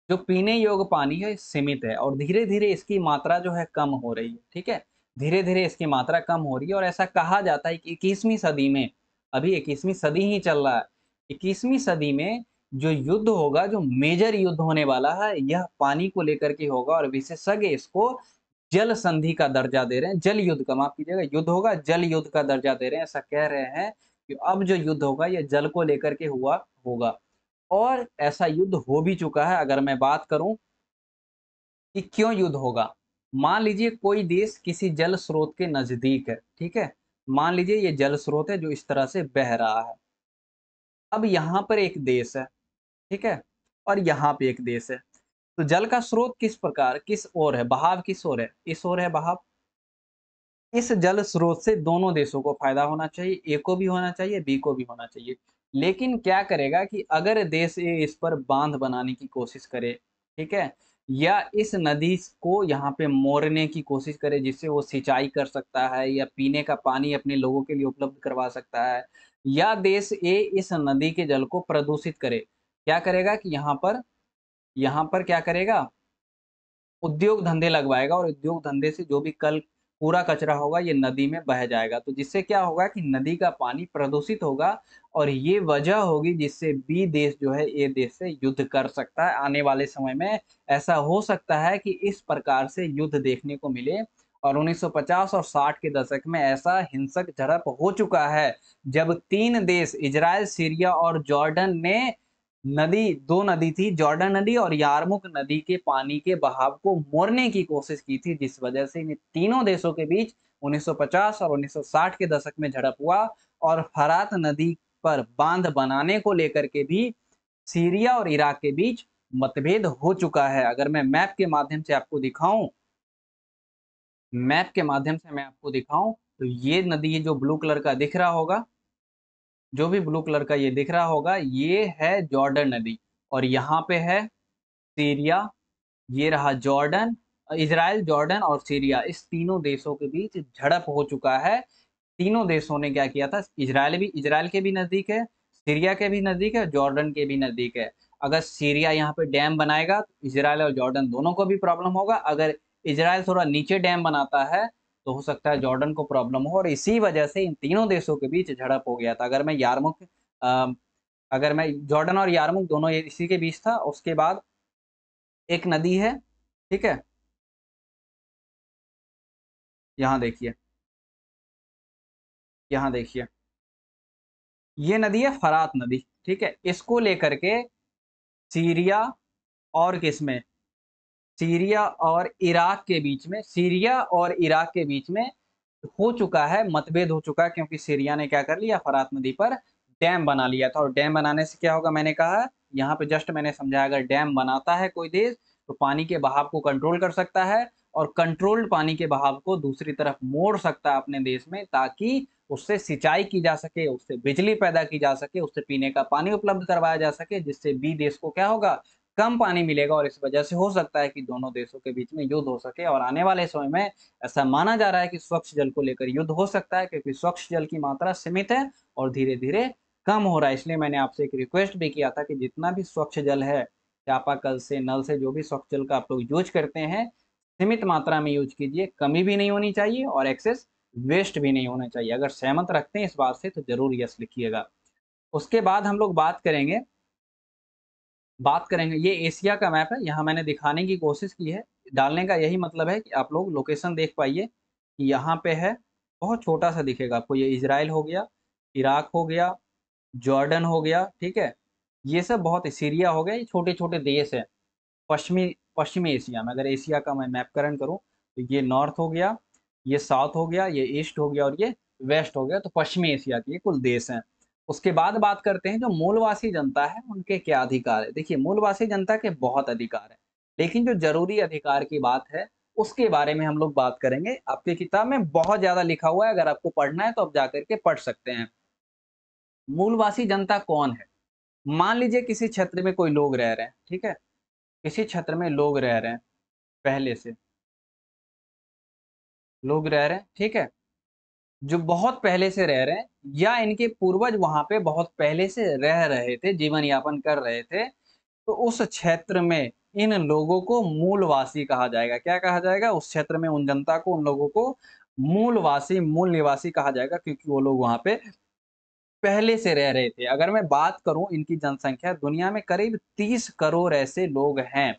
जो पीने योग्य पानी है, सीमित है और धीरे-धीरे इसकी मात्रा जो है कम हो रही है, ठीक है? धीरे-धीरे इसकी मात्रा कम हो रही है और ऐसा कहा जाता है कि 21वीं सदी में, अभी 21वीं सदी ही चल रहा है, 21वीं सदी में जो युद्ध होगा, जो मेजर युद्ध होने वाला है, यह पानी को लेकर के होगा और विशेषज्ञ इसको जल संधि का दर्जा दे रहे हैं, जल युद्ध का, माफ कीजिएगा, युद्ध होगा, जल युद्ध का दर्जा दे रहे हैं। ऐसा कह रहे हैं कि अब जो युद्ध होगा ये जल को लेकर के हुआ होगा और ऐसा युद्ध हो भी चुका है। अगर मैं बात करूं कि क्यों युद्ध होगा, मान लीजिए कोई देश किसी जल स्रोत के नजदीक है, ठीक है? मान लीजिए ये जल स्रोत है जो इस तरह से बह रहा है। अब यहाँ पर एक देश है, ठीक है? और यहाँ पे एक देश है। तो जल का स्रोत किस ओर है, बहाव किस ओर है? इस ओर है बहाव। इस जल स्रोत से दोनों देशों को फायदा होना चाहिए, ए को भी होना चाहिए, बी को भी होना चाहिए। लेकिन क्या करेगा कि अगर देश ए इस पर बांध बनाने की कोशिश करे, ठीक है? या इस नदी को यहाँ पे मोड़ने की कोशिश करे जिससे वो सिंचाई कर सकता है या पीने का पानी अपने लोगों के लिए उपलब्ध करवा सकता है, या देश ए इस नदी के जल को प्रदूषित करे, क्या करेगा कि यहाँ पर क्या करेगा, उद्योग धंधे लगवाएगा और उद्योग धंधे से जो भी कल कूड़ा कचरा होगा ये नदी में बह जाएगा। तो जिससे क्या होगा कि नदी का पानी प्रदूषित होगा और ये वजह होगी जिससे बी देश जो है ए देश से युद्ध कर सकता है। आने वाले समय में ऐसा हो सकता है कि इस प्रकार से युद्ध देखने को मिले और 1950 और 60 के दशक में ऐसा हिंसक झड़प हो चुका है जब 3 देश इज़राइल, सीरिया और जॉर्डन ने दो नदी थी, जॉर्डन नदी और यारमुक नदी के पानी के बहाव को मोड़ने की कोशिश की थी, जिस वजह से इन तीनों देशों के बीच 1950 और 1960 के दशक में झड़प हुआ और फरात नदी पर बांध बनाने को लेकर के भी सीरिया और इराक के बीच मतभेद हो चुका है। अगर मैं मैप के माध्यम से मैं आपको दिखाऊं, तो ये नदी जो ब्लू कलर का दिख रहा होगा, जो भी ब्लू कलर का ये दिख रहा होगा, ये है जॉर्डन नदी और यहाँ पे है सीरिया, ये रहा जॉर्डन, इज़राइल, जॉर्डन और सीरिया, इस तीनों देशों के बीच झड़प हो चुका है। तीनों देशों ने क्या किया था, इज़राइल के भी नज़दीक है, सीरिया के भी नज़दीक है, जॉर्डन के भी नज़दीक है। अगर सीरिया यहाँ पे डैम बनाएगा तो इज़राइल और जॉर्डन दोनों को भी प्रॉब्लम होगा। अगर इज़राइल थोड़ा नीचे डैम बनाता है तो हो सकता है जॉर्डन को प्रॉब्लम हो और इसी वजह से इन तीनों देशों के बीच झड़प हो गया था। अ, अगर मैं जॉर्डन और यारमुक दोनों ये इसी के बीच था। उसके बाद एक नदी है, ठीक है? यहाँ देखिए, यहाँ देखिए, ये नदी है फरात नदी, ठीक है? इसको लेकर के सीरिया और किसमें, सीरिया और इराक के बीच में हो चुका है, मतभेद हो चुका है क्योंकि सीरिया ने क्या कर लिया, फरात नदी पर डैम बना लिया था और डैम बनाने से क्या होगा, मैंने कहा यहाँ पे जस्ट मैंने समझाया, अगर डैम बनाता है कोई देश तो पानी के बहाव को कंट्रोल कर सकता है और कंट्रोल्ड पानी के बहाव को दूसरी तरफ मोड़ सकता है अपने देश में, ताकि उससे सिंचाई की जा सके, उससे बिजली पैदा की जा सके, उससे पीने का पानी उपलब्ध करवाया जा सके, जिससे बी देश को क्या होगा, कम पानी मिलेगा और इस वजह से हो सकता है कि दोनों देशों के बीच में युद्ध हो सके। और आने वाले समय में ऐसा माना जा रहा है कि स्वच्छ जल को लेकर युद्ध हो सकता है क्योंकि स्वच्छ जल की मात्रा सीमित है और धीरे-धीरे कम हो रहा है। इसलिए मैंने आपसे एक रिक्वेस्ट भी किया था कि जितना भी स्वच्छ जल है, चापाकल से, नल से, जो भी स्वच्छ जल का आप लोग यूज़ करते हैं, सीमित मात्रा में यूज़ कीजिए, कमी भी नहीं होनी चाहिए और एक्सेस वेस्ट भी नहीं होना चाहिए। अगर सहमत रखते हैं इस बात से तो ज़रूर यस लिखिएगा। उसके बाद हम लोग बात करेंगे, ये एशिया का मैप है, यहाँ मैंने दिखाने की कोशिश की है। डालने का यही मतलब है कि आप लोग लोकेशन देख पाइए कि यहाँ पे है, बहुत छोटा-सा दिखेगा आपको, ये इज़राइल हो गया, इराक हो गया, जॉर्डन हो गया, ठीक है? ये सब बहुत, सीरिया हो गया, ये छोटे-छोटे देश हैं, पश्चिमी पश्चिमी एशिया में। अगर एशिया का मैं मैपकरण करूँ, तो ये नॉर्थ हो गया, ये साउथ हो गया, ये ईस्ट हो गया और ये वेस्ट हो गया, तो पश्चिमी एशिया के ये कुल देश हैं। उसके बाद बात करते हैं जो मूलवासी जनता है, उनके क्या अधिकार है। देखिए, मूलवासी जनता के बहुत अधिकार हैं, लेकिन जो ज़रूरी अधिकार की बात है, उसके बारे में हम लोग बात करेंगे। आपकी किताब में बहुत ज़्यादा लिखा हुआ है, अगर आपको पढ़ना है तो आप जाकर के पढ़ सकते हैं। मूलवासी जनता कौन है? मान लीजिए किसी क्षेत्र में कोई लोग रह रहे हैं, ठीक है? किसी क्षेत्र में लोग रह रहे हैं, पहले से लोग रह रहे हैं, ठीक है? जो बहुत पहले से रह रहे हैं या इनके पूर्वज वहाँ पे बहुत पहले से रह रहे थे, जीवन यापन कर रहे थे, तो उस क्षेत्र में इन लोगों को मूलवासी कहा जाएगा। क्या कहा जाएगा? उस क्षेत्र में उन जनता को, उन लोगों को मूलवासी, मूल निवासी कहा जाएगा, क्योंकि वो लोग वहाँ पे पहले से रह रहे थे। अगर मैं बात करूँ इनकी जनसंख्या, दुनिया में करीब 30 करोड़ ऐसे लोग हैं।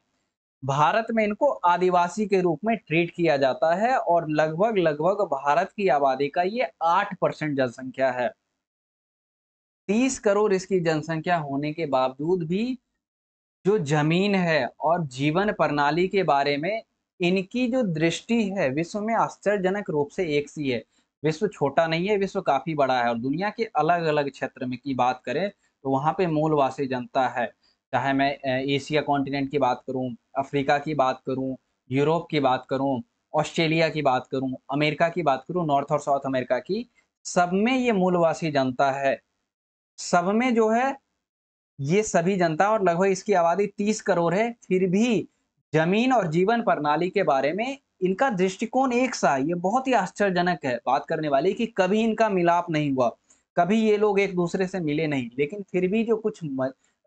भारत में इनको आदिवासी के रूप में ट्रीट किया जाता है और लगभग भारत की आबादी का ये 8% जनसंख्या है। 30 करोड़ इसकी जनसंख्या होने के बावजूद भी जो ज़मीन है और जीवन प्रणाली के बारे में इनकी जो दृष्टि है, विश्व में आश्चर्यजनक रूप से एक सी है। विश्व छोटा नहीं है, विश्व काफ़ी बड़ा है और दुनिया के अलग-अलग क्षेत्र में की बात करें, तो वहाँ पे मूलवासी जनता है। चाहे मैं एशिया कॉन्टिनेंट की बात करूँ, अफ्रीका की बात करूँ, यूरोप की बात करूँ, ऑस्ट्रेलिया की बात करूँ, अमेरिका की बात करूँ, नॉर्थ और साउथ अमेरिका की, सब में ये मूलवासी जनता है। सब में जो है ये सभी जनता और लगभग इसकी आबादी 30 करोड़ है, फिर भी ज़मीन और जीवन प्रणाली के बारे में इनका दृष्टिकोण एक सा है। ये बहुत ही आश्चर्यजनक है बात करने वाली कि कभी इनका मिलाप नहीं हुआ, कभी ये लोग एक-दूसरे से मिले नहीं, लेकिन फिर भी जो कुछ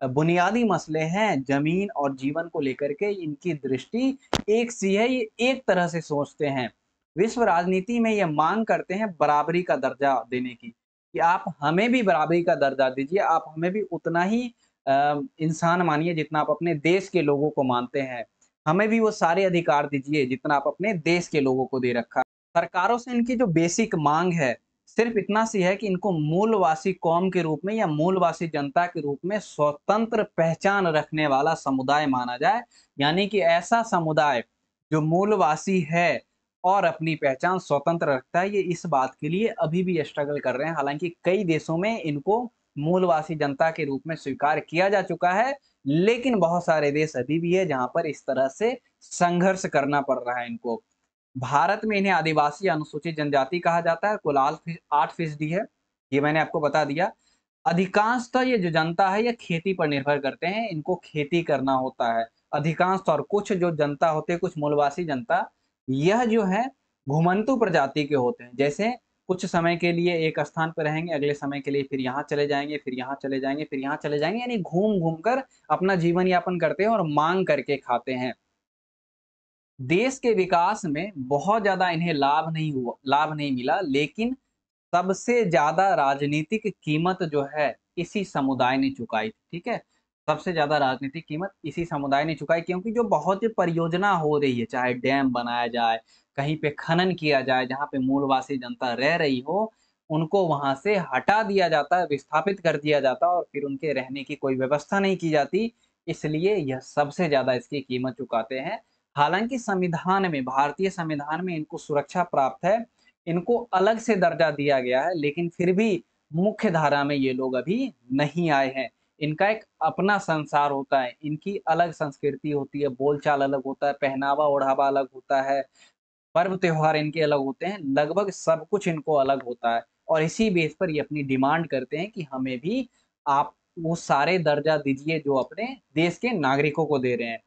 बुनियादी मसले हैं ज़मीन और जीवन को लेकर के, इनकी दृष्टि एक सी है, ये एक तरह से सोचते हैं। विश्व राजनीति में ये माँग करते हैं बराबरी का दर्जा देने की, कि आप हमें भी बराबरी का दर्जा दीजिए, आप हमें भी उतना ही इंसान मानिए जितना आप अपने देश के लोगों को मानते हैं। हमें भी वो सारे अधिकार दीजिए जितना आप अपने देश के लोगों को दे रखा है। सरकारों से इनकी जो बेसिक माँग है, सिर्फ़ इतना सी है कि इनको मूलवासी कौम के रूप में या मूलवासी जनता के रूप में स्वतंत्र पहचान रखने वाला समुदाय माना जाए। यानी कि ऐसा समुदाय जो मूलवासी है और अपनी पहचान स्वतंत्र रखता है, ये इस बात के लिए अभी भी स्ट्रगल कर रहे हैं। हालाँकि कई देशों में इनको मूलवासी जनता के रूप में स्वीकार किया जा चुका है, लेकिन बहुत सारे देश अभी भी है जहाँ पर इस तरह से संघर्ष करना पड़ रहा है इनको। भारत में इन्हें आदिवासी अनुसूचित जनजाति कहा जाता है, कुल 8% है, ये मैंने आपको बता दिया। अधिकांशतः ये जो जनता है, ये खेती पर निर्भर करते हैं, इनको खेती करना होता है। अधिकांशतः और कुछ जो जनता होते हैं, कुछ मूलवासी जनता, यह जो है घुमंतू प्रजाति के होते हैं। जैसे कुछ समय के लिए एक स्थान पे रहेंगे, अगले समय के लिए फिर यहाँ चले जाएँगे, फिर यहाँ चले जाएँगे, फिर यहाँ चले जाएँगे, यानी घूम-घूम कर अपना जीवन यापन करते हैं और माँग करके खाते हैं। देश के विकास में बहुत ज़्यादा इन्हें लाभ नहीं मिला, लेकिन सबसे ज़्यादा राजनीतिक कीमत जो है, इसी समुदाय ने चुकाई थी, ठीक है? सबसे ज़्यादा राजनीतिक कीमत इसी समुदाय ने चुकाई, क्योंकि जो बहुत ही परियोजना हो रही है, चाहे डैम बनाया जाए, कहीं पे खनन किया जाए, जहाँ पे मूलवासी जनता रह रही हो, उनको वहाँ से हटा दिया जाता है, विस्थापित कर दिया जाता है और फिर उनके रहने की कोई व्यवस्था नहीं की जाती, इसलिए यह सबसे ज़्यादा इसकी कीमत चुकाते हैं। हालाँकि संविधान में, भारतीय संविधान में इनको सुरक्षा प्राप्त है, इनको अलग से दर्जा दिया गया है, लेकिन फिर भी मुख्य धारा में ये लोग अभी नहीं आए हैं। इनका एक अपना संसार होता है, इनकी अलग संस्कृति होती है, बोलचाल अलग होता है, पहनावा-ओढ़ावा अलग होता है, पर्व-त्योहार इनके अलग होते हैं, लगभग सब कुछ इनको अलग होता है और इसी बेस पर ये अपनी डिमांड करते हैं कि हमें भी आप वो सारे दर्जा दीजिए जो अपने देश के नागरिकों को दे रहे हैं।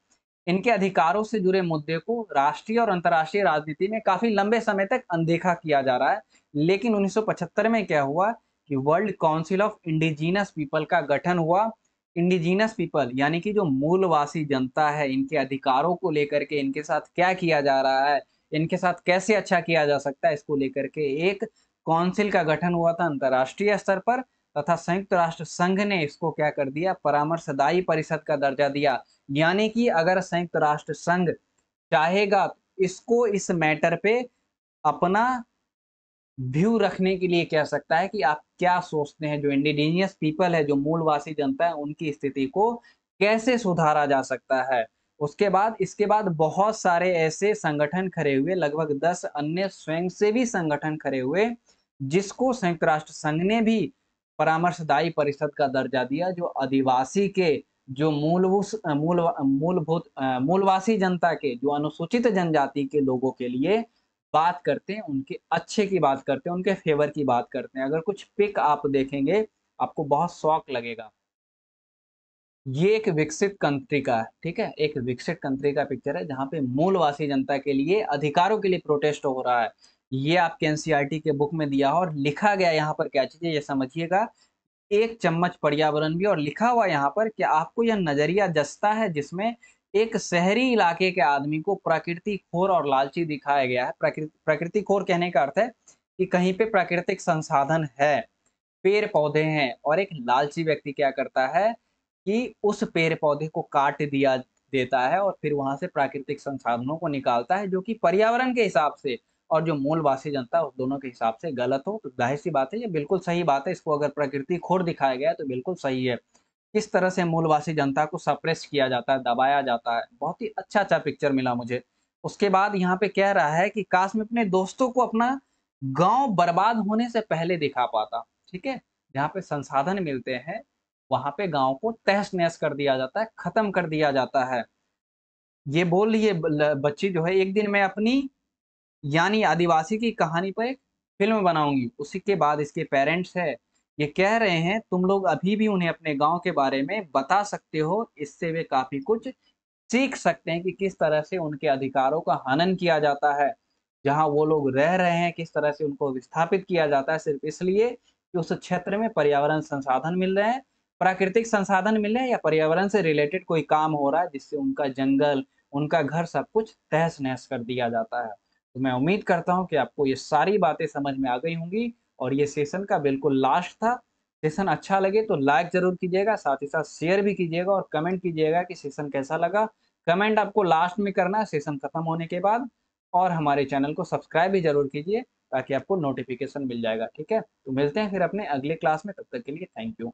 इनके अधिकारों से जुड़े मुद्दे को राष्ट्रीय और अंतर्राष्ट्रीय राजनीति में काफ़ी लंबे समय तक अनदेखा किया जा रहा है। लेकिन 1975 में क्या हुआ कि world council of indigenous people का गठन हुआ। इंडिजिनस पीपल यानी कि जो मूलवासी जनता है, इनके अधिकारों को लेकर के इनके साथ क्या किया जा रहा है, इनके साथ कैसे अच्छा किया जा सकता है, इसको लेकर के एक काउंसिल का गठन हुआ था अंतर्राष्ट्रीय स्तर पर, तथा संयुक्त राष्ट्र संघ ने इसको क्या कर दिया, परामर्शदायी परिषद का दर्जा दिया। यानी कि अगर संयुक्त राष्ट्र संघ चाहेगा तो इसको इस मैटर पे अपना व्यू रखने के लिए कह सकता है कि आप क्या सोचते हैं, जो इंडिजिनियस पीपल है, जो मूलवासी जनता है, उनकी स्थिति को कैसे सुधारा जा सकता है। उसके बाद इसके बाद बहुत सारे ऐसे संगठन खड़े हुए, लगभग 10 अन्य स्वयंसेवी संगठन खड़े हुए, जिसको संयुक्त राष्ट्र संघ ने भी परामर्शदायी परिषद का दर्जा दिया, जो आदिवासी के जो मूलवासी जनता के, जो अनुसूचित जनजाति के लोगों के लिए बात करते हैं, उनके अच्छे की बात करते हैं, उनके फेवर की बात करते हैं। अगर कुछ पिक आप देखेंगे, आपको बहुत शौक लगेगा। ये एक विकसित कंट्री का है, ठीक है? एक विकसित कंट्री का पिक्चर है, जहाँ पे मूलवासी जनता के लिए, अधिकारों के लिए प्रोटेस्ट हो रहा है। ये आपके एनसीईआरटी के बुक में दिया है और लिखा गया है यहाँ पर, क्या चीज़ है ये समझिएगा। एक चम्मच पर्यावरण भी, और लिखा हुआ है यहाँ पर कि आपको यह नज़रिया जचता है जिसमें एक शहरी इलाके के आदमी को प्रकृति खोर और लालची दिखाया गया है। प्रकृति खोर कहने का अर्थ है कि कहीं पे प्राकृतिक संसाधन है, पेड़-पौधे हैं, और एक लालची व्यक्ति क्या करता है कि उस पेड़-पौधे को काट दिया देता है और फिर वहाँ से प्राकृतिक संसाधनों को निकालता है, जो कि पर्यावरण के हिसाब से और जो मूलवासी जनता है, उस दोनों के हिसाब से गलत हो। तो ज़ाहिर-सी बात है, ये बिल्कुल सही बात है। इसको अगर प्रकृति खोर दिखाया गया है, तो बिल्कुल सही है। किस तरह से मूलवासी जनता को सप्रेस किया जाता है, दबाया जाता है। बहुत ही अच्छा-अच्छा पिक्चर मिला मुझे। उसके बाद यहाँ पे कह रहा है कि काश मैं अपने दोस्तों को अपना गाँव बर्बाद होने से पहले दिखा पाता, ठीक है? जहाँ पे संसाधन मिलते हैं, वहाँ पे गाँव को तहस-नहस कर दिया जाता है, खत्म कर दिया जाता है। ये बोल रही है बच्ची जो है, एक दिन मैं अपनी, यानी आदिवासी की कहानी पर एक फ़िल्म बनाऊँगी। उसी के बाद इसके पेरेंट्स हैं, ये कह रहे हैं तुम लोग अभी भी उन्हें अपने गाँव के बारे में बता सकते हो, इससे वे काफ़ी कुछ सीख सकते हैं कि किस तरह से उनके अधिकारों का हनन किया जाता है। जहाँ वो लोग रह रहे हैं, किस तरह से उनको विस्थापित किया जाता है, सिर्फ़ इसलिए कि उस क्षेत्र में पर्यावरण संसाधन मिल रहे हैं, प्राकृतिक संसाधन मिल रहे हैं, या पर्यावरण से रिलेटेड कोई काम हो रहा है जिससे उनका जंगल, उनका घर, सब कुछ तहस-नहस कर दिया जाता है। तो मैं उम्मीद करता हूँ कि आपको ये सारी बातें समझ में आ गई होंगी, और ये सेशन का बिल्कुल लास्ट था। सेशन अच्छा लगे तो लाइक ज़रूर कीजिएगा, साथ ही साथ शेयर भी कीजिएगा और कमेंट कीजिएगा कि सेशन कैसा लगा। कमेंट आपको लास्ट में करना है सेशन खत्म होने के बाद, और हमारे चैनल को सब्सक्राइब भी ज़रूर कीजिए, ताकि आपको नोटिफ़िकेशन मिल जाएगा, ठीक है? तो मिलते हैं फिर अपने अगले क्लास में, तब तक के लिए थैंक यू।